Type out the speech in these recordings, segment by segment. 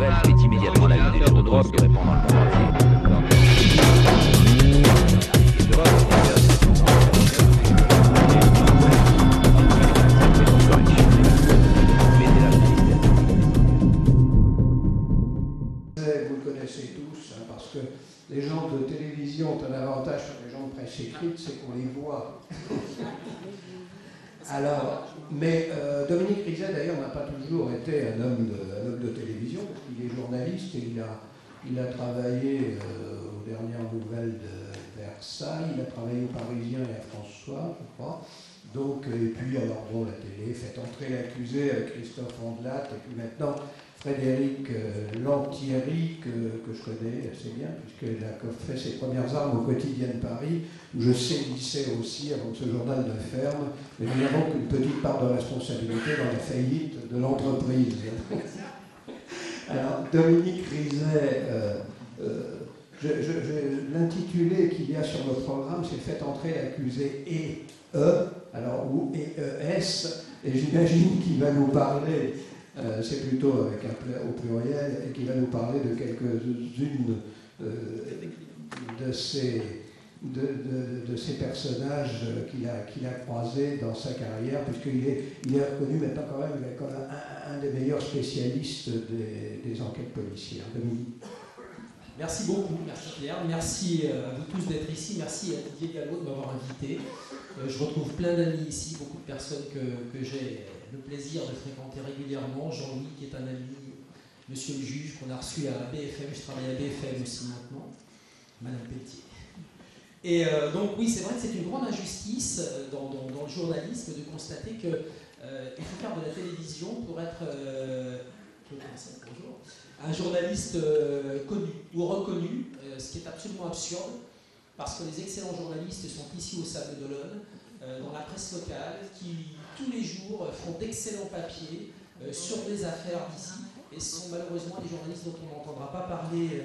nouvelle fait immédiatement la une des journaux et se répand dans le monde entier. Vous le connaissez tous, hein, parce que les gens de télévision ont un avantage sur les gens de presse écrite, c'est qu'on les voit. Alors, mais Dominique Rizet, d'ailleurs, n'a pas toujours été un homme de télévision, parce qu'il est journaliste et il a travaillé aux dernières nouvelles de Versailles, il a travaillé au Parisien et à François, je crois. Donc, et puis, alors bon, la télé, Faites entrer l'accusé avec Christophe Ondelat, et puis maintenant Frédéric Lantieri, que je connais assez bien, puisqu'il a fait ses premières armes au quotidien de Paris, où je sévissais aussi avant ce journal de ferme, mais nous n'avons qu'une petite part de responsabilité dans la faillite de l'entreprise. Alors, Dominique Rizet, l'intitulé qu'il y a sur le programme, c'est Faites entrer l'accusé et alors ou ES, et j'imagine qu'il va nous parler, c'est plutôt avec au pluriel, et qu'il va nous parler de quelques-unes de ces personnages qu'il a croisés dans sa carrière, puisqu'il est reconnu maintenant quand même comme un des meilleurs spécialistes des enquêtes policières. Dominique. Merci beaucoup, merci Claire, merci à vous tous d'être ici, merci à Didier Gallo de m'avoir invité. Je retrouve plein d'amis ici, beaucoup de personnes que j'ai le plaisir de fréquenter régulièrement. Jean-Louis qui est un ami, monsieur le juge qu'on a reçu à BFM, je travaille à BFM aussi maintenant, Madame Pelletier. Et donc oui, c'est vrai que c'est une grande injustice dans le journalisme de constater qu'il faut faire de la télévision pour être un journaliste connu ou reconnu, ce qui est absolument absurde, parce que les excellents journalistes sont ici au Sable d'Olonne, dans la presse locale, qui tous les jours font d'excellents papiers sur des affaires d'ici, et ce sont malheureusement des journalistes dont on n'entendra pas parler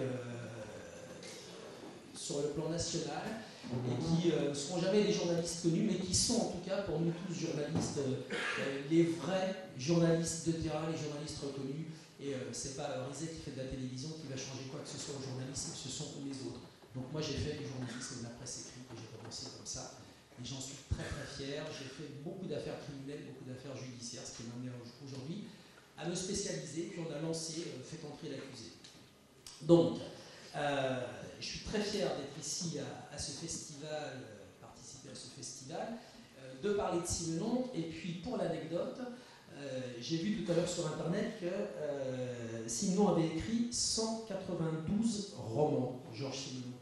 sur le plan national, et qui ne seront jamais des journalistes connus, mais qui sont en tout cas pour nous tous journalistes, les vrais journalistes de terrain, les journalistes reconnus. Et c'est pas Rizet qui fait de la télévision qui va changer quoi que ce soit au journalisme, ce sont les autres. Donc moi j'ai fait du journalisme et de la presse écrite et j'ai commencé comme ça. Et j'en suis très très fier. J'ai fait beaucoup d'affaires criminelles, beaucoup d'affaires judiciaires, ce qui m'a amené aujourd'hui à me spécialiser. Puis on a lancé Faites entrer l'accusé. Donc je suis très fier d'être ici à ce festival, participer à ce festival, de parler de Simenon. Et puis pour l'anecdote, j'ai vu tout à l'heure sur internet que Simenon avait écrit 192 romans, Georges Simenon.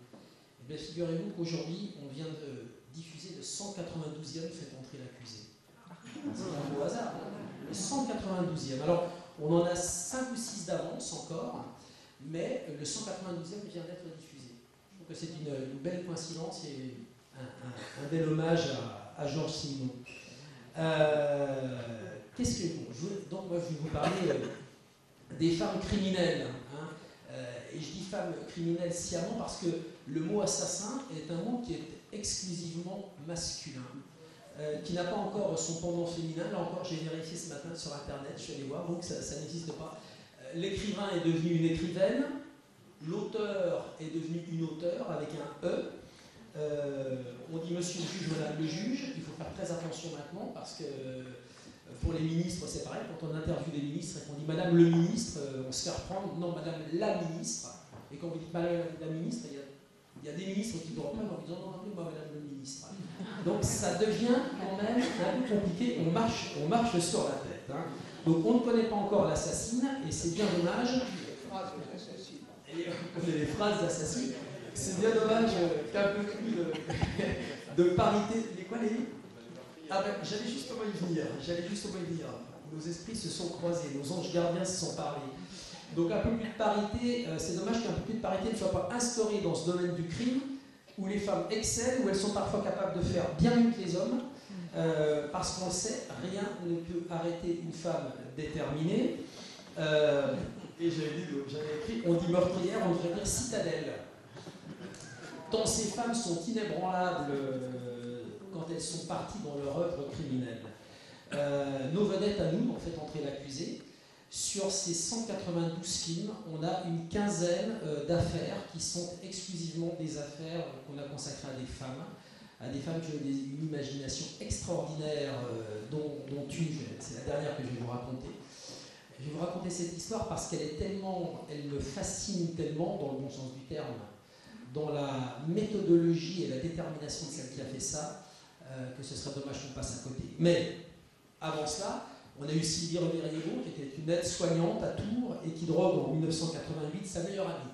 Et bien figurez-vous qu'aujourd'hui, on vient de diffuser le 192e Faites entrer l'accusé. C'est un beau hasard, hein, le 192e. Alors, on en a 5 ou 6 d'avance encore, mais le 192e vient d'être diffusé. Je trouve que c'est une belle coïncidence et un bel hommage à Georges Simenon. Qu'est-ce que donc moi je vais vous parler des femmes criminelles, hein, et je dis femmes criminelles sciemment parce que le mot assassin est un mot qui est exclusivement masculin, qui n'a pas encore son pendant féminin. Là encore j'ai vérifié ce matin sur internet, je suis allé voir, donc ça n'existe pas. L'écrivain est devenu une écrivaine, l'auteur est devenu une auteure avec un E. On dit monsieur le juge, madame le juge, il faut faire très attention maintenant parce que pour les ministres c'est pareil, quand on interviewe des ministres et qu'on dit madame le ministre, on se fait reprendre, non madame la ministre, et quand vous dites madame la ministre, il y a des ministres qui ne pourront pas en disant non, appelez-moi madame le ministre. Donc ça devient quand même un peu compliqué, on marche sur la tête. Hein. Donc on ne connaît pas encore l'assassine, et c'est bien dommage. Et on connaît les phrases d'assassine. C'est bien dommage qu'un peu plus de parité. Ah ben, j'allais justement y venir. Nos esprits se sont croisés, nos anges gardiens se sont parlé. Donc un peu plus de parité, c'est dommage qu'un peu plus de parité ne soit pas instaurée dans ce domaine du crime, où les femmes excellent, où elles sont parfois capables de faire bien mieux que les hommes, parce qu'on le sait, rien ne peut arrêter une femme déterminée. Et j'avais écrit, on dit meurtrière, on devrait dire citadelle. Tant ces femmes sont inébranlables quand elles sont parties dans leur œuvre criminelle. Nos vedettes à nous, en fait, entrer l'accusé. Sur ces 192 films, on a une quinzaine d'affaires qui sont exclusivement des affaires qu'on a consacrées à des femmes qui ont une imagination extraordinaire, dont une, c'est la dernière que je vais vous raconter. Je vais vous raconter cette histoire parce qu'elle me fascine tellement, dans le bon sens du terme, dans la méthodologie et la détermination de celle qui a fait ça, que ce serait dommage qu'on passe à côté. Mais, avant cela, on a eu Sylvie Reveriego, qui était une aide-soignante à Tours et qui drogue en 1988 sa meilleure amie,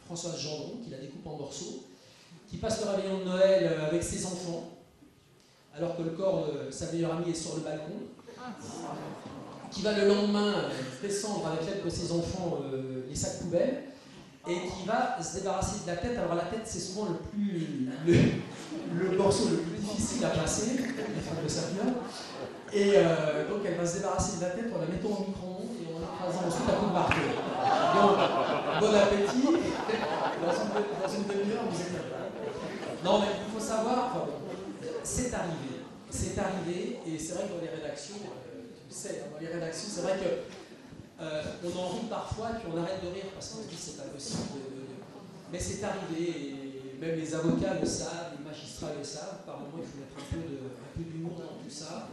Françoise Gendron, qui la découpe en morceaux, qui passe le réveillon de Noël avec ses enfants, alors que le corps de sa meilleure amie est sur le balcon, qui va le lendemain descendre avec l'aide de ses enfants les sacs poubelles, et qui va se débarrasser de la tête. Alors la tête, c'est souvent le morceau le plus difficile à passer, les femmes le savent bien. Et donc elle va se débarrasser de la tête en la mettant au micro-ondes et en l'écrasant ensuite à coups de marteau. Donc, bon appétit, dans une demi-heure, vous êtes là. Non, mais il faut savoir, enfin, c'est arrivé, et c'est vrai que dans les rédactions, tu le sais, dans les rédactions, c'est vrai que on en rit parfois, puis on arrête de rire parce qu'on se dit c'est pas possible. Mais c'est arrivé, et même les avocats le savent, les magistrats le savent. Par moment, il faut mettre un peu d'humour dans tout ça,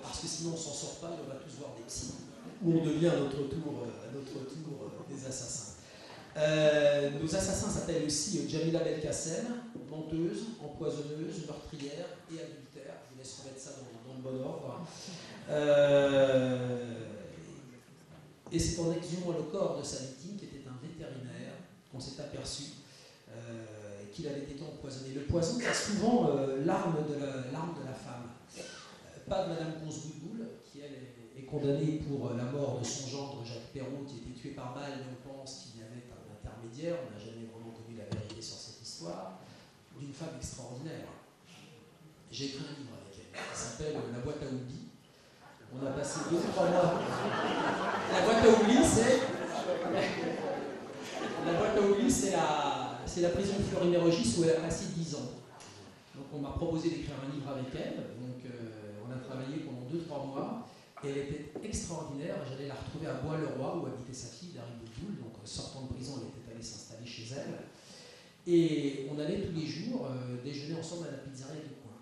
parce que sinon on s'en sort pas et on va tous voir des psys. Ou on devient à notre tour des assassins. Nos assassins s'appellent aussi Jamila Belkacem, menteuse, empoisonneuse, meurtrière et adultère. Je vous laisse remettre ça dans le bon ordre. Et c'est en exhumant le corps de sa victime, qui était un vétérinaire, qu'on s'est aperçu qu'il avait été empoisonné. Le poison, c'est souvent l'arme de la femme. Pas de Madame Consboulboul, qui elle est condamnée pour la mort de son gendre Jacques Perrault, qui a été tué par balle, mais on pense qu'il y avait un intermédiaire. On n'a jamais vraiment connu la vérité sur cette histoire. D'une femme extraordinaire. J'ai écrit un livre avec elle, qui s'appelle La boîte à oubli. On a passé 2-3 mois. La boîte à oubli, c'est la prison de Fleury-Mérogis où elle a passé 10 ans. Donc on m'a proposé d'écrire un livre avec elle. Donc on a travaillé pendant 2-3 mois. Et elle était extraordinaire. J'allais la retrouver à Bois-le-Roi, où habitait sa fille, Dari Boudboul. Donc sortant de prison, elle était allée s'installer chez elle. Et on allait tous les jours déjeuner ensemble à la pizzeria du coin.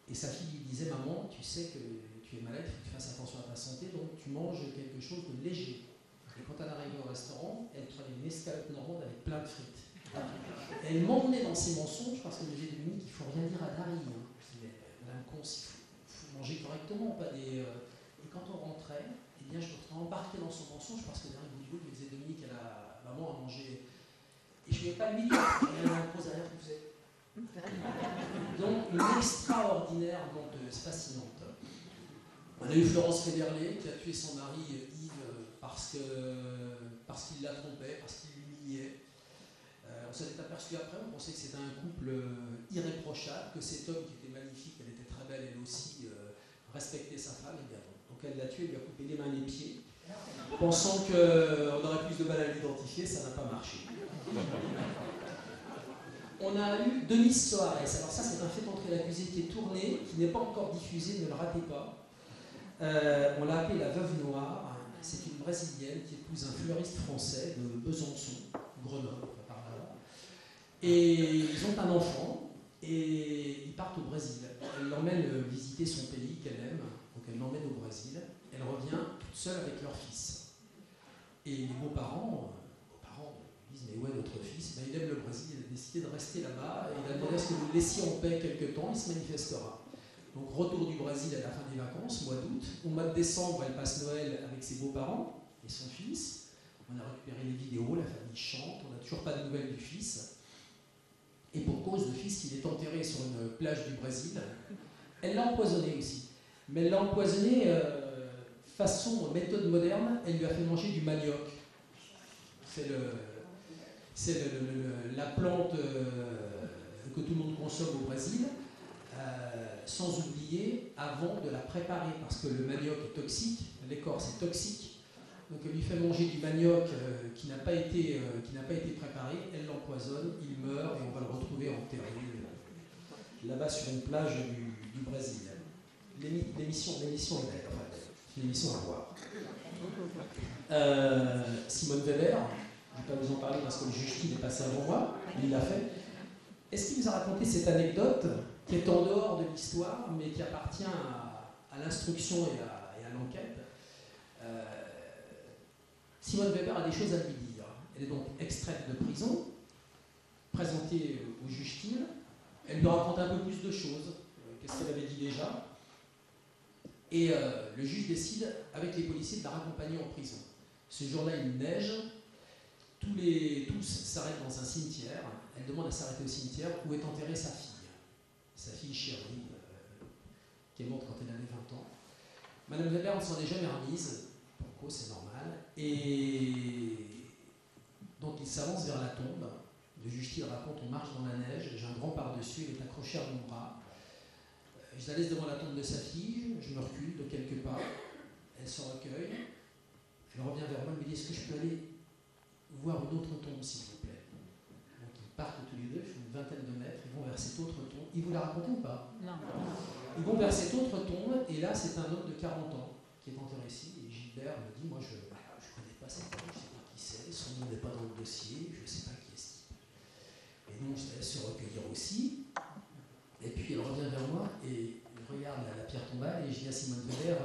Et sa fille lui disait, maman, tu sais que tu es malade, il faut que tu fasses attention à ta santé, donc tu manges quelque chose de léger. Et quand elle arrivait au restaurant, elle prenait une escalope normande avec plein de frites. Et elle m'emmenait dans ses mensonges parce qu'elle me disait, Dominique, il ne faut rien dire à Dari. Madame Cons, il faut manger correctement, pas des... Et quand on rentrait, eh bien, je me retrouvais embarqué dans son mensonge parce que Dari Boudboul lui disait, Dominique, maman a mangé... Et je ne voyais pas le milieu, il y avait un gros arrière qui faisait... Donc, une extraordinaire menteuse, fascinante. On a eu Florence Féderlé qui a tué son mari Yves parce qu'il la trompait, parce qu'il l'humiliait. On s'en est aperçu après, on pensait que c'était un couple irréprochable, que cet homme qui était magnifique, elle était très belle, elle aussi respectait sa femme, et bien bon. Donc elle l'a tué, elle lui a coupé les mains et les pieds, pensant qu'on aurait plus de mal à l'identifier, ça n'a pas marché. On a eu Denise Soares. Alors ça, c'est un fait d'entrée l'accusé qui est tourné, qui n'est pas encore diffusé, ne le ratez pas. On l'a appelée la Veuve Noire. C'est une Brésilienne qui épouse un fleuriste français de Besançon, Grenoble, par là. Et ils ont un enfant et ils partent au Brésil. Elle l'emmène visiter son pays qu'elle aime, donc elle l'emmène au Brésil. Elle revient toute seule avec leur fils. Et les beaux-parents disent, mais où est notre fils? Ben, il aime le Brésil, il a décidé de rester là-bas, et il a demandé à ce que vous le laissiez en paix quelque temps, il se manifestera. Donc retour du Brésil à la fin des vacances, mois d'août. Au mois de décembre, elle passe Noël avec ses beaux-parents et son fils. On a récupéré les vidéos, la famille chante, on n'a toujours pas de nouvelles du fils. Et pour cause, le fils, il est enterré sur une plage du Brésil. Elle l'a empoisonné aussi. Mais elle l'a empoisonné façon méthode moderne, elle lui a fait manger du manioc. C'est la plante que tout le monde consomme au Brésil, sans oublier avant de la préparer, parce que le manioc est toxique, l'écorce est toxique, donc elle lui fait manger du manioc qui n'a pas été préparé, elle l'empoisonne, il meurt et on va le retrouver enterré là-bas sur une plage du Brésil. L'émission est belle, enfin, c'est une émission à voir. Simone Weber, je ne vais pas vous en parler parce que le juge est passé avant moi, il l'a fait. Est-ce qu'il vous a raconté cette anecdote qui est en dehors de l'histoire, mais qui appartient à l'instruction et à l'enquête? Simone Weber a des choses à lui dire. Elle est donc extraite de prison, présentée au juge Thiel. Elle lui raconte un peu plus de choses. Qu'est-ce qu'elle avait dit déjà? Et le juge décide, avec les policiers, de la raccompagner en prison. Ce jour-là, il neige. Tous s'arrêtent dans un cimetière. Elle demande à s'arrêter au cimetière où est enterrée sa fille chérie, qui est morte quand elle avait 20 ans. Madame Weber ne s'en est jamais remise. Pourquoi? C'est normal. Et donc il s'avance vers la tombe. Le juge Thiel raconte, on marche dans la neige, j'ai un grand par-dessus, elle est accrochée à mon bras. Je la laisse devant la tombe de sa fille, je me recule de quelques pas, elle se recueille, elle revient vers moi, elle me dit, est-ce que je peux aller voir une autre tombe, s'il vous plaît? Donc ils partent tous les deux, ils font une vingtaine de mètres, ils vont vers cette autre tombe. Ils vous la racontent ou pas? Non. Ils vont vers cette autre tombe, et là c'est un homme de 40 ans qui est enterré ici, et Gilbert me dit, moi je ne connais pas cette tombe, je ne sais pas qui c'est, son nom n'est pas dans le dossier, je ne sais pas qui est ce type. Et donc je la laisse se recueillir aussi, et puis elle revient vers moi, et je regarde la pierre tombale, et je dis à Simone Weber,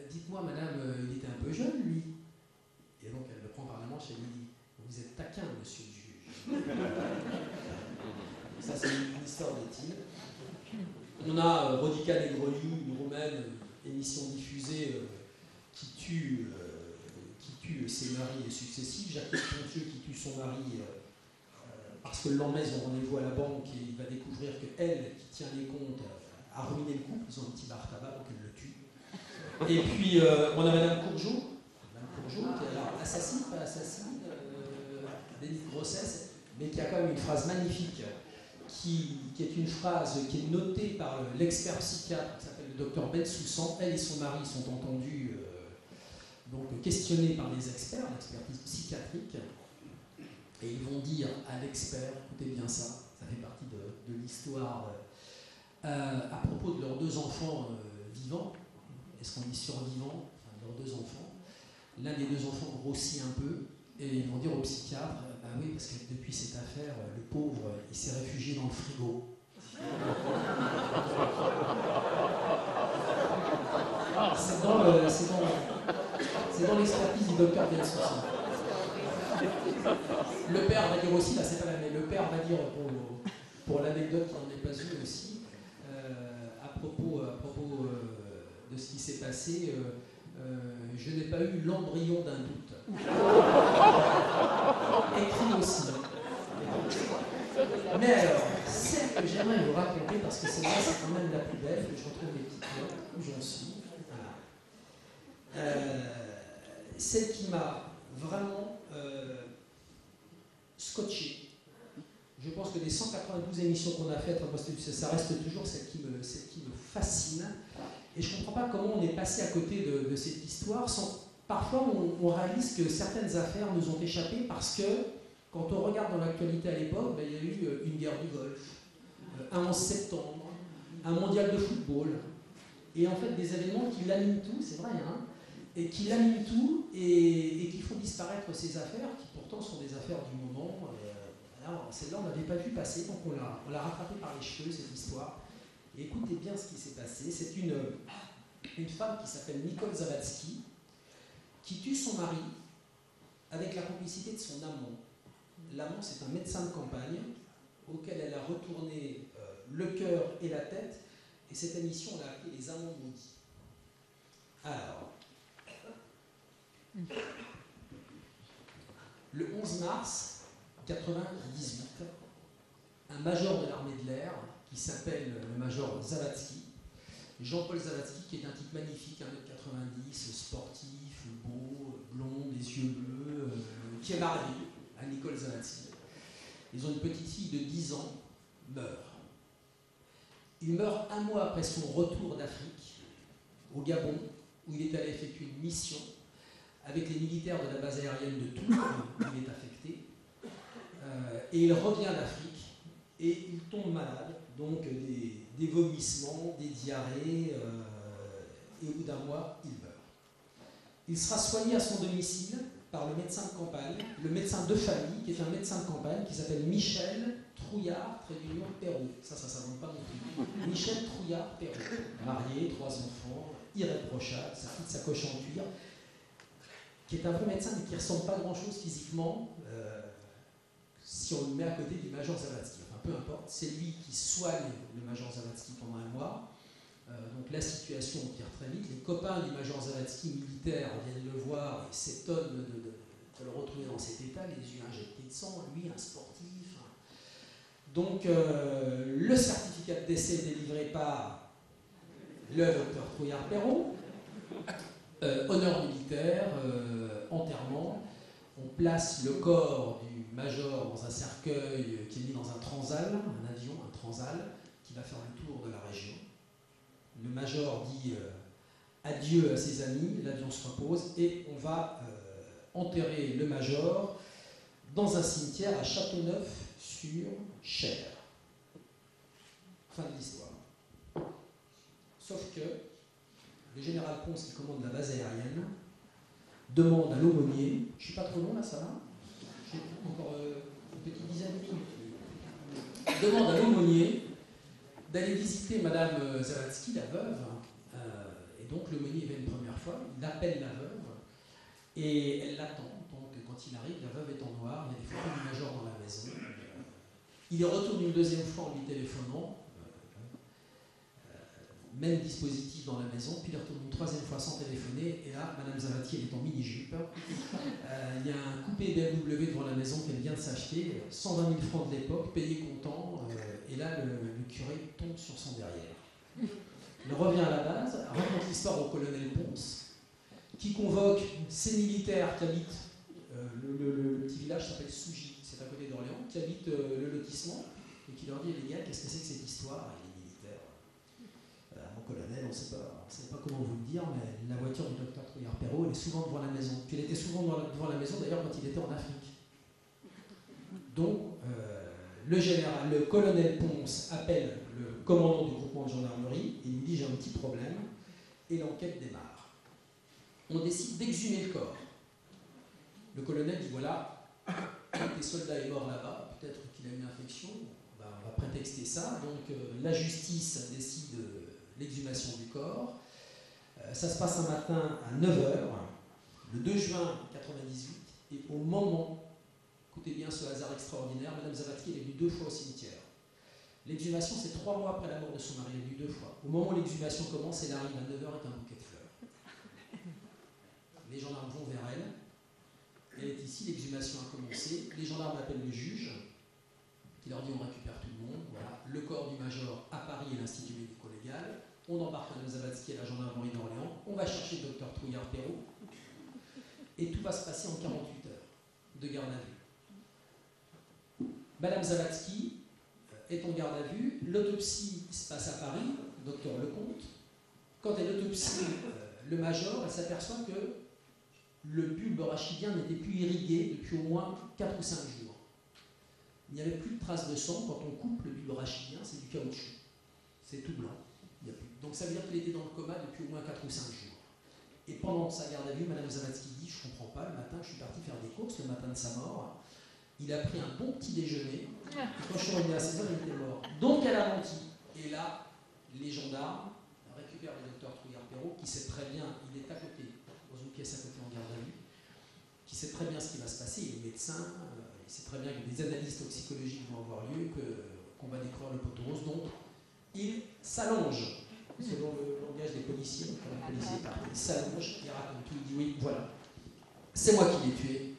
dites-moi madame, il était un peu jeune lui. Et donc elle me prend par la manche et elle me dit, vous êtes taquin monsieur le juge. Ça c'est une histoire de Thiel. On a Rodica Negroni, une roumaine, émission diffusée qui tue ses maris successifs. Jacqueline Pontieux qui tue son mari parce que le lendemain ils ont rendez-vous à la banque et il va découvrir qu'elle, qui tient les comptes, a ruiné le couple. Ils ont un petit bar tabac donc elle le tue. Et puis on a Madame Courgeot. Madame Courgeot qui est alors assassine, pas assassine, délit de grossesse, mais qui a quand même une phrase magnifique. Qui est une phrase qui est notée par l'expert psychiatre qui s'appelle le docteur Ben Soussan. Elle et son mari sont entendus, donc questionnés par les experts, l'expertise psychiatrique, et ils vont dire à l'expert, écoutez bien ça, ça fait partie de l'histoire, à propos de leurs deux enfants vivants, est-ce qu'on dit survivants, enfin leurs deux enfants, l'un des deux enfants grossit un peu, et ils vont dire au psychiatre, bah oui, parce que depuis cette affaire, le pauvre, il s'est réfugié dans le frigo. C'est dans l'expertise du docteur Ben Soussan. Le père va dire aussi, là c'est pas la même, le père va dire pour l'anecdote qui n'en est pas une aussi, à propos de ce qui s'est passé, je n'ai pas eu l'embryon d'un doute. Écrit aussi. Mais alors, celle que j'aimerais vous raconter, parce que c'est quand même la plus belle, que je retrouve les petites notes où j'en suis. Voilà. Celle qui m'a vraiment scotché. Je pense que des 192 émissions qu'on a faites, ça reste toujours celle qui me fascine. Et je ne comprends pas comment on est passé à côté de cette histoire sans... Parfois, on réalise que certaines affaires nous ont échappé parce que, quand on regarde dans l'actualité à l'époque, il y a eu une guerre du Golfe, un 11 septembre, un mondial de football, et en fait des événements qui laminent tout, c'est vrai, hein, et qui laminent tout et qui font disparaître ces affaires qui pourtant sont des affaires du moment. Alors, celle-là, on n'avait pas vu passer, donc on l'a rattrapée par les cheveux, cette histoire. Et écoutez bien ce qui s'est passé. C'est une femme qui s'appelle Nicole Zawadzki, qui tue son mari avec la complicité de son amant. L'amant, c'est un médecin de campagne auquel elle a retourné le cœur et la tête, et cette émission, on l'a appelée Les Amants maudits. Alors, le 11 mars 1998, un major de l'armée de l'air, qui s'appelle le major Zawadzki, Jean-Paul Zawadzki, qui est un type magnifique, 1m90, sportif, beau, blond, des yeux bleus, qui est marié à Nicole Zawadzki. Ils ont une petite fille de 10 ans, meurt. Il meurt un mois après son retour d'Afrique, au Gabon, où il est allé effectuer une mission avec les militaires de la base aérienne de Tours, où il est affecté. Et il revient d'Afrique et il tombe malade, donc des vomissements, des diarrhées, et au bout d'un mois, il meurt. Il sera soigné à son domicile par le médecin de campagne, le médecin de famille, qui est un médecin de campagne qui s'appelle Michel Trouillard, Perrault. Ça ne s'invente pas non plus. Michel Trouillard Perrault, marié, 3 enfants, irréprochable, sa petite sacoche en cuir, qui est un vrai médecin mais qui ne ressemble pas grand-chose physiquement si on le met à côté du Major Zavatsky. Enfin, peu importe, c'est lui qui soigne le Major Zavatsky pendant un mois. Donc la situation empire très vite. Les copains du Major Zavatsky militaire viennent le voir et s'étonnent de le retrouver dans cet état, les yeux injectés de sang, lui un sportif. Donc le certificat de décès est délivré par le docteur Trouillard-Perrault, honneur militaire, enterrement. On place le corps du major dans un cercueil qui est mis dans un transal, un avion, un transal, qui va faire le tour de la région. Le major dit adieu à ses amis, l'avion se repose et on va enterrer le major dans un cimetière à Châteauneuf-sur-Cher. Fin de l'histoire. Sauf que le général Ponce, qui commande la base aérienne, demande à l'aumônier, je ne suis pas trop long là, ça va? J'ai encore une petite dizaine de minutes. Demande à l'aumônier d'aller visiter Madame Zavatsky, la veuve. Et donc l'aumônier vient une première fois, il appelle la veuve et elle l'attend. Donc quand il arrive, la veuve est en noir, il y a des photos du major dans la maison. Il retourne une deuxième fois en lui téléphonant, même dispositif dans la maison, puis il retourne une troisième fois sans téléphoner, et là, Madame Zavatsky, elle est en mini-jupe. Il y a un coupé BMW devant la maison qu'elle vient de s'acheter, 120 000 francs de l'époque, payé comptant, et là, le curé tombe sur son derrière. Il revient à la base, raconte l'histoire au colonel Ponce, qui convoque ces militaires qui habitent, le petit village s'appelle Sougy, c'est à côté d'Orléans, qui habitent le lotissement, et qui leur dit, les gars, qu'est-ce que c'est que cette histoire? Et les militaires, mon colonel, on ne sait pas comment vous le dire, mais la voiture du docteur Trouillard-Perrault, elle est souvent devant la maison. Puis elle était souvent devant la maison, d'ailleurs, quand il était en Afrique. Donc, le colonel Ponce appelle le commandant du groupement de gendarmerie et il lui dit j'ai un petit problème et l'enquête démarre. On décide d'exhumer le corps. Le colonel dit voilà, un des soldats est mort là-bas, peut-être qu'il a une infection, on va prétexter ça. Donc la justice décide l'exhumation du corps. Ça se passe un matin à 9h, le 2 juin 1998, et au moment, écoutez bien ce hasard extraordinaire, Madame Zavatsky est venue 2 fois au cimetière. L'exhumation, c'est 3 mois après la mort de son mari, elle est venue 2 fois. Au moment où l'exhumation commence, elle arrive à 9h avec un bouquet de fleurs. Les gendarmes vont vers elle. Elle est ici, l'exhumation a commencé. Les gendarmes appellent le juge, qui leur dit on récupère tout le monde. Voilà. Le corps du major à Paris et l'Institut médico-légal. On embarque Madame Zavatsky à la gendarmerie d'Orléans. On va chercher le docteur Trouillard-Perrault. Et tout va se passer en 48 heures de garde à vue. Madame Zavatsky est en garde à vue. L'autopsie se passe à Paris, docteur Lecomte. Quand elle autopsie le major, elle s'aperçoit que le bulbe rachidien n'était plus irrigué depuis au moins 4 ou 5 jours. Il n'y avait plus de traces de sang. Quand on coupe le bulbe rachidien, c'est du caoutchouc. C'est tout blanc. Il n'y a plus. Donc ça veut dire qu'il était dans le coma depuis au moins 4 ou 5 jours. Et pendant sa garde à vue, Madame Zavatsky dit, je ne comprends pas, le matin, je suis parti faire des courses, le matin de sa mort. Il a pris un bon petit déjeuner, et quand je suis revenu à 16h, il était mort. Donc elle a menti. Et là, les gendarmes récupèrent le docteur Trouillard-Perrault, qui sait très bien, il est à côté, dans une pièce à côté en garde à vue, qui sait très bien ce qui va se passer, il est médecin, il sait très bien que des analyses toxicologiques vont avoir lieu, qu'on va découvrir le poteau rose. Donc, il s'allonge, selon le langage des policiers, quand le policier est parti, il s'allonge, il raconte tout, il dit oui, voilà, c'est moi qui l'ai tué.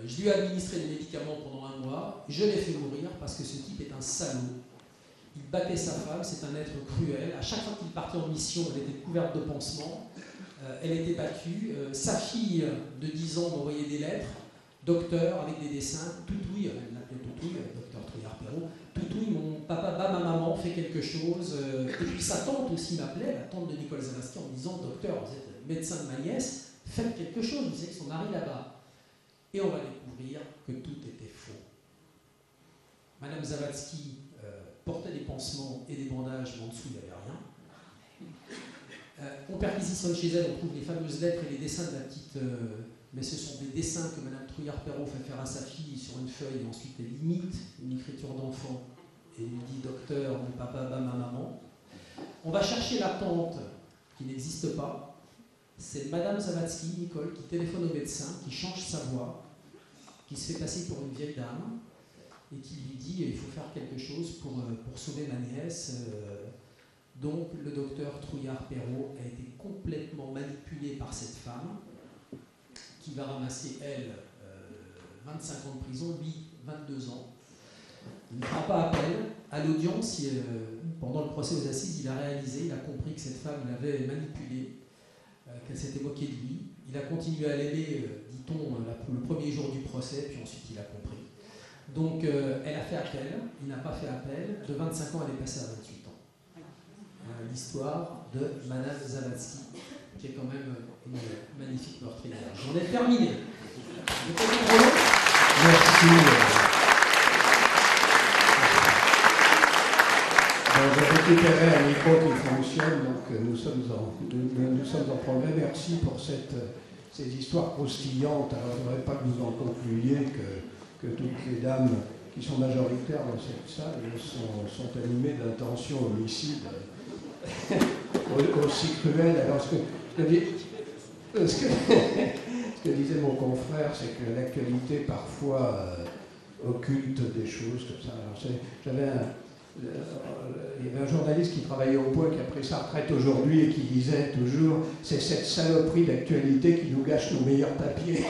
Je lui ai administré des médicaments pendant 1 mois, je l'ai fait mourir parce que ce type est un salaud. Il battait sa femme, c'est un être cruel. À chaque fois qu'il partait en mission, elle était couverte de pansements, elle était battue. Sa fille de 10 ans m'envoyait des lettres, docteur, avec des dessins, Toutouille, elle l'appelait Toutouille, docteur Trouillard-Perrault, Toutouille, mon papa bat ma maman, fait quelque chose. Et puis sa tante aussi m'appelait, la tante de Nicole Zavatsky, en me disant docteur, vous êtes médecin de ma nièce, faites quelque chose, vous savez que son mari là-bas. Et on va découvrir que tout était faux. Madame Zavatsky portait des pansements et des bandages, mais en dessous il n'y avait rien. On perquisitionne chez elle, on trouve les fameuses lettres et les dessins de la petite... mais ce sont des dessins que Mme Trouillard-Perrault fait faire à sa fille sur une feuille, et ensuite elle imite une écriture d'enfant et lui dit « Docteur, mon papa bat ma maman ». On va chercher la tante qui n'existe pas. C'est Madame Zavatsky, Nicole, qui téléphone au médecin, qui change sa voix, qui se fait passer pour une vieille dame et qui lui dit il faut faire quelque chose pour sauver ma nièce. Donc le docteur Trouillard-Perrault a été complètement manipulé par cette femme qui va ramasser, elle, 25 ans de prison, lui, 22 ans. Il ne fera pas appel. À l'audience, pendant le procès aux assises, il a réalisé, il a compris que cette femme l'avait manipulé, qu'elle s'était moquée de lui. Il a continué à l'aimer, dit-on, le premier jour du procès, puis ensuite il a compris. Donc elle a fait appel, il n'a pas fait appel. De 25 ans, elle est passée à 28 ans. L'histoire de Madame Zavatsky, qui est quand même une magnifique meurtrière. J'en ai terminé. Merci. J'ai récupéré un micro qui fonctionne, donc nous sommes en progrès. Merci pour ces histoires croustillantes. Alors je ne voudrais pas que vous en concluiez que toutes les dames qui sont majoritaires dans cette salle sont animées d'intentions homicides aussi cruelles. Alors ce que disait mon confrère, c'est que l'actualité parfois occulte des choses comme ça. Il y avait un journaliste qui travaillait au Point qui a pris sa retraite aujourd'hui et qui disait toujours « c'est cette saloperie d'actualité qui nous gâche nos meilleurs papiers ».